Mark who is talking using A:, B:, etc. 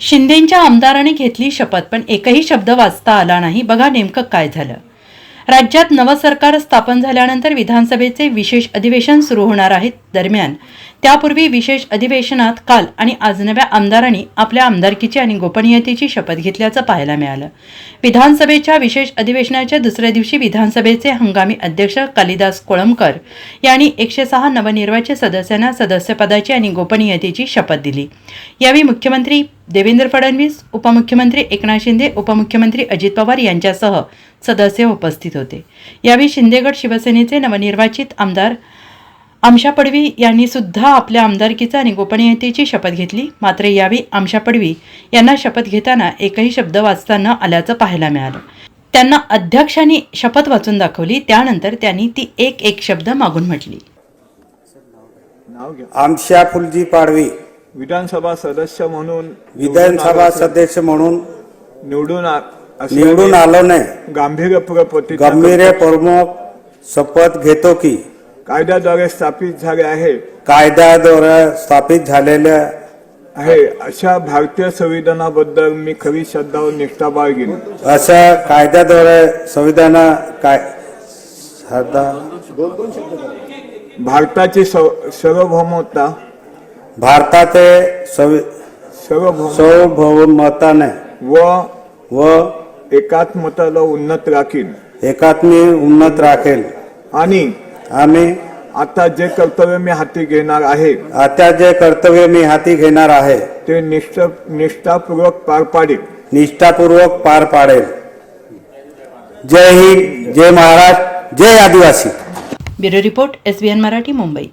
A: शिंदेंच्या आमदारांनी घेतली शपथ, पण एकही शब्द वाचता आला नाही। बघा नेमकं काय झालं। राज्यात नवं सरकार स्थापन झाल्यानंतर विधानसभेचे विशेष अधिवेशन सुरू होणार आहे। दरम्यान त्यापूर्वी विशेष अधिवेशनात काल आणि आज नव्या आमदारांनी आपल्या आमदारकीची आणि गोपनीयतेची शपथ घेतल्याचं पाहायला मिळालं। विधानसभेच्या विशेष अधिवेशनाच्या दुसऱ्या दिवशी विधानसभेचे हंगामी अध्यक्ष कालिदास कोळंबकर यांनी 106 नवनिर्वाचित सदस्यांना सदस्यपदाची आणि गोपनीयतेची शपथ दिली। यावेळी मुख्यमंत्री देवेंद्र फडणवीस, उपमुख्यमंत्री एकनाथ शिंदे, उपमुख्यमंत्री अजित पवार यांच्यासह सदस्य उपस्थित होते। यावेळी शिंदेगड शिवसेनेचे नवनिर्वाचित आमदार आमशा पडवी यांनी सुद्धा आपल्या आमदारकीची आणि गोपनीयतेची शपथ घेतली। मात्र यावेळी आमशा पडवी यांना शपथ घेताना एकही शब्द वाचता न आल्याचं पाहायला मिळालं। त्यांना अध्यक्षांनी शपथ वाचून दाखवली, त्यानंतर त्यांनी ती एक शब्द मागून म्हटली।
B: आमशा फुलजी पाडवी
C: विधानसभा सदस्य म्हणून
B: निवडून आलो नाही, गंभीरपूर्वक शपथ घेतो की
C: कायद्याद्वारे स्थापित
B: झालेल्या
C: आहे अशा भारतीय संविधानाबद्दल मी खरी श्रद्धा व निष्ठा बाळगीन।
B: अशा कायद्याद्वारे संविधान
C: भारताची सार्वभौमता
B: सार्वभौमताने व
C: एकात्मताला उन्नत
B: राखेल
C: आणि
B: आम्ही
C: आता जे कर्तव्य मी हाती घेणार आहे ते निष्ठापूर्वक
B: पार पाडेल। जय हिंद, जय महाराष्ट्र, जय आदिवासी।
A: Bureau report, SBN Marathi, Mumbai.